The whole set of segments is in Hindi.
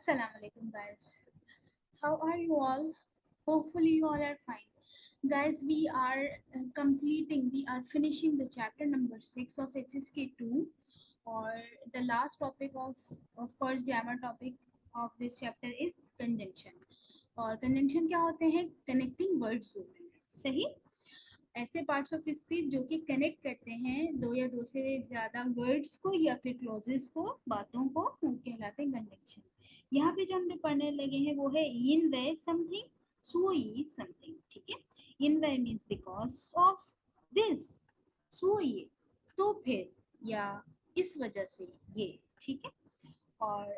Assalamu alaikum guys. How are you all? Hopefully you all are fine. Guys, we are finishing the chapter number 6 of HSK2, or the last topic of course grammar topic of this chapter is conjunction. और conjunction क्या होते हैं? Connecting words होते हैं, सही? ऐसे पार्ट्स ऑफ स्पीच जो कि कनेक्ट करते हैं दो या दो से ज्यादा वर्ड्स को या फिर क्लॉजेस को, बातों को, वो कहलाते हैं कंजंक्शन। यहाँ पे जो हम लोग पढ़ने लगे हैं वो है in way something, so E something. ठीक है, in way means because of this, so ये तो फिर, या इस वजह से ये। ठीक है, और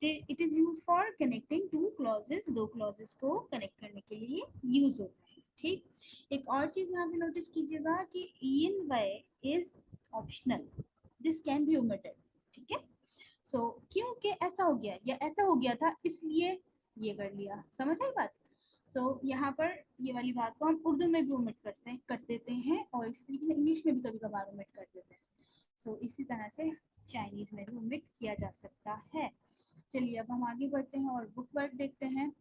it is use for connecting to clauses, दो क्लॉजेस को कनेक्ट करने के लिए यूज होता है। ठीक, एक और चीज यहाँ पे नोटिस कीजिएगा कि in way is optional, this can be omitted. ठीक है, सो क्योंकि ऐसा हो गया या ऐसा हो गया था इसलिए ये कर लिया, समझ आई बात? सो यहाँ पर ये वाली बात को हम उर्दू में भी ओमिट कर देते हैं और इसी तरीके से इंग्लिश में भी कभी कभार ओमिट कर देते हैं। सो इसी तरह से चाइनीज में भी ओमिट किया जा सकता है। चलिए अब हम आगे बढ़ते हैं और बुक वर्ड देखते हैं।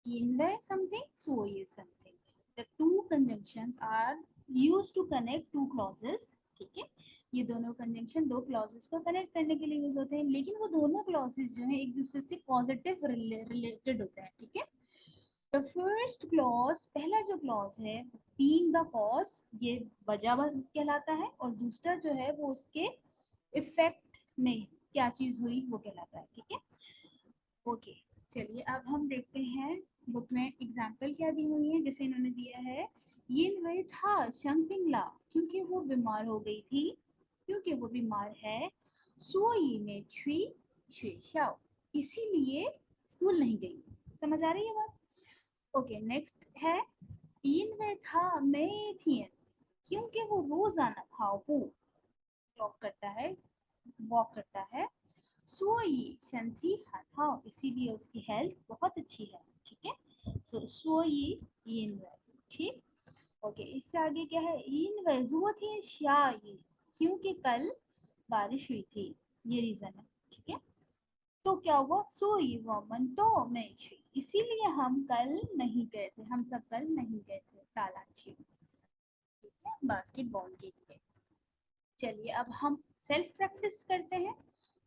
In way something, so is something. The two conjunctions are used to connect two clauses. ठीक है, ये दोनों कंजंक्शन दो क्लॉजेस को कनेक्ट करने के लिए यूज होते हैं, लेकिन वो दोनों क्लॉजेस जो हैं एक दूसरे से पॉजिटिव रिलेटेड होते हैं। ठीक है, द फर्स्ट क्लॉज, पहला जो क्लॉज है बीइंग द कॉज, ये वजह कहलाता है, और दूसरा जो है वो उसके इफेक्ट में क्या चीज हुई वो कहलाता है। ठीक है, ओके। चलिए अब हम देखते हैं बुक में एग्जाम्पल क्या दी हुई है। जैसे इन्होंने दिया है, ये वही था शंपिंगला, क्योंकि वो बीमार हो गई थी, क्योंकि वो बीमार है। सोई में छुई शेशाओ, इसीलिए स्कूल नहीं गई। समझ आ रही है बात? ओके, नेक्स्ट है इन वे था मैं थी, क्योंकि वो रोजाना खाओ जॉब करता है, वॉक करता है। सोई शंथी हाँ, इसीलिए उसकी हेल्थ बहुत अच्छी है। ठीक है, सो सोई इन वे। ठीक, ओके। इससे आगे क्या है, इन वे जुआ थी शायी, क्योंकि कल बारिश हुई थी, ये रीजन है। ठीक है, तो क्या हुआ, सोई वमन तो मैं छी, इसीलिए हम कल नहीं गए थे, हम सब कल नहीं गए थे तालांची। ठीक है, बास्केटबॉल के लिए। चलिए अब हम सेल्फ प्रैक्टिस करते हैं,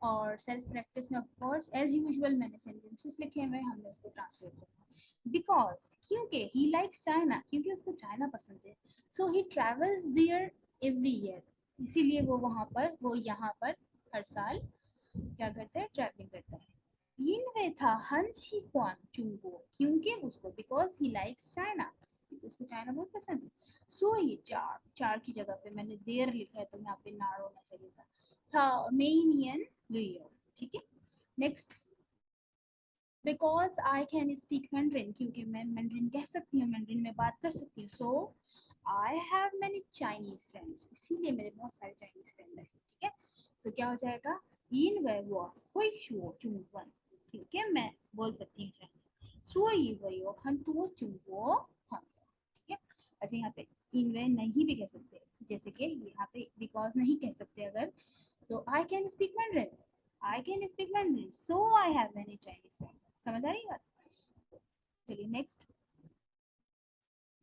और सेल्फ प्रैक्टिस में ऑफ कोर्स एज यूजुअल मैंने सेंटेंसेस लिखे हुए, हमने उसको ट्रांसलेट करना है। बिकॉज, क्योंकि ही लाइक्स चाइना, क्योंकि उसको चाइना पसंद है। So he travels there every year, इसीलिए वो वहाँ पर, वो यहाँ पर हर साल क्या करता है, ट्रैवलिंग करता है। इन वे था हन शी हुआन चुंगो, क्योंकि उसको, बिकॉज ही लाइक्स चाइना, क्योंकि उसको चाइना बहुत पसंद है। सो ये चार, चार की जगह पे मैंने देर लिखा है तो यहाँ पे नार होना चाहिए था मेनियन लुयो। ठीक है, next, because I can speak mandarin, क्योंकि मैं मैंड्रिन कह सकती हूँ, मैंड्रिन में बात कर सकती हूँ। So I have many Chinese friends, इसीलिए मेरे बहुत सारे चाइनीज फ्रेंड हैं। ठीक है, सो क्या हो जाएगा, इन वे वो हुई शो चुंगवन, क्योंकि मैं बोल सकती हूँ चाइनीज। सो ये वो हन तो चुंगो हाँ। ठीक है, अच्छा यहाँ पे इन वे नहीं भी कह सकते, जैसे कि यहाँ पे बिकॉज नहीं कह सकते अगर, तो I can speak mandarin, I can speak mandarin, so I have many Chinese friends. समझ आ रही बात? चलिए नेक्स्ट,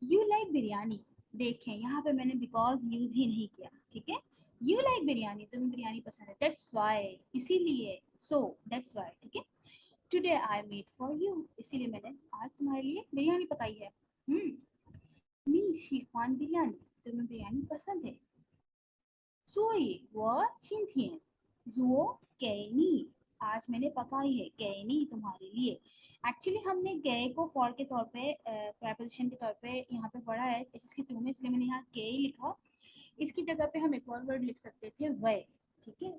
यू लाइक बिरयानी, देखें यहाँ पे मैंने बिकॉज यूज ही नहीं किया। ठीक है, यू लाइक बिरयानी, तुम्हें बिरयानी पसंद है, दैट्स वाई, इसीलिए, सो दैट्स वाई। ठीक है, today I made for you, इसीलिए मैंने आज तुम्हारे लिए बिरयानी पकाई है। नी शीखान बिरयानी, तुम्हें बिरयानी पसंद है। सोई वो छिंथियन जुओ कैनी, आज मैंने पकाई है कैनी तुम्हारे लिए। एक्चुअली हमने गए को फॉर के तौर पे, प्रेपोजिशन के तौर पे यहाँ पे पढ़ा है इसके टू में, इसलिए मैंने यहाँ के लिखा। इसकी जगह पे हम एक और वर्ड लिख सकते थे वे। ठीक है,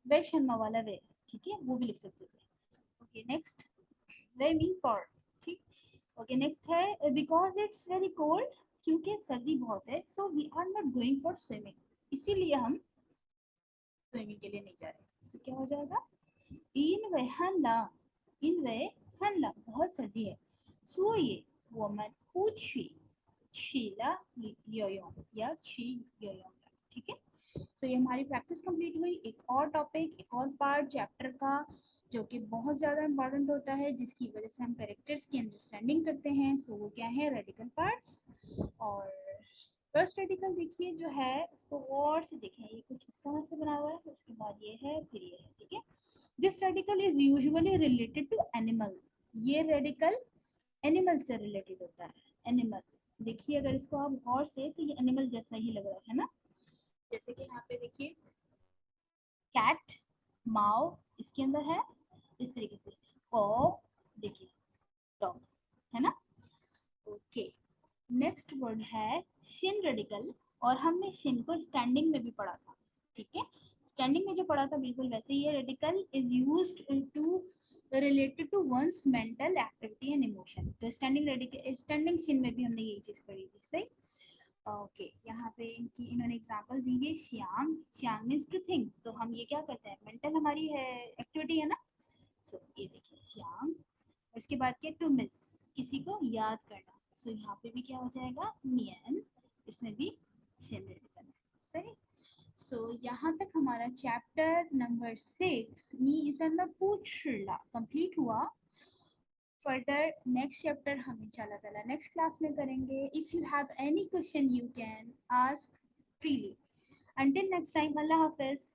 वे शर्मा वाला वे, ठीक है, वो भी लिख सकते थे। Okay next, way means for. ठीक, ओके नेक्स्ट है बिकॉज इट्स वेरी कोल्ड, क्योंकि सर्दी बहुत है। So we are not going for swimming, इसीलिए हम स्विमिंग के लिए नहीं जा रहे। सो क्या हो जाएगा, इन वे हल्ला, इन वे हल्ला बहुत सर्दी है। सो ये वोमन पूछी शीला योयोंग या शी योयोंग। ठीक है, सो ये हमारी प्रैक्टिस कंप्लीट हुई। एक और टॉपिक, एक और पार्ट चैप्टर का जो कि बहुत ज़्यादा इंपॉर्टेंट होता है, जिसकी वजह से हम कैरेक्टर्स की अंडरस्टैंडिंग करते हैं। सो वो क्या है, रेडिकल पार्ट्स। और फर्स्ट रेडिकल देखिए जो है उसको गौर से देखें, ये कुछ इस तरह से बना हुआ है, उसके बाद ये है, फिर ये है, ठीक है। This radical is usually related to animal. ये रेडिकल एनिमल से रिलेटेड होता है। एनिमल देखिए, अगर इसको आप गौर से, तो ये एनिमल जैसा ही लग रहा है ना। जैसे कि यहाँ पे देखिए कैट, माओ इसके अंदर है, इस तरीके से कॉ, देखिए डॉग, है ना। ओके, नेक्स्ट वर्ड है शिन रेडिकल। और हमने शिन को स्टैंडिंग में भी पढ़ा था, ठीक है। स्टैंडिंग में जो पढ़ा था बिल्कुल वैसे ही है। Radical is used to related to one's mental activity and emotion. तो स्टैंडिंग रेडिकल, स्टैंडिंग शिन में भी हमने यही चीज पढ़ी थी, सही। ओके यहाँ पे इनकी इन्होंने एग्जांपल दी है। श्यांग, श्यांग मीन्स टू थिंक। तो हम ये क्या करते हैं, मेंटल हमारी है एक्टिविटी है ना। सो ये देखिए श्यांग। उसके बाद क्या, टू मिस, किसी को याद करना। सो यहाँ पे भी क्या हो जाएगा, नियन। इसमें भी सेम रेडिकल है, सही। सो यहाँ तक हमारा चैप्टर नंबर 6 नी इसन में पूछला कंप्लीट हुआ। फर्दर नेक्स्ट चैप्टर हम इंशाल्लाह ताला नेक्स्ट क्लास में करेंगे। If you have any question you can ask freely. Until next time, Allah Hafiz.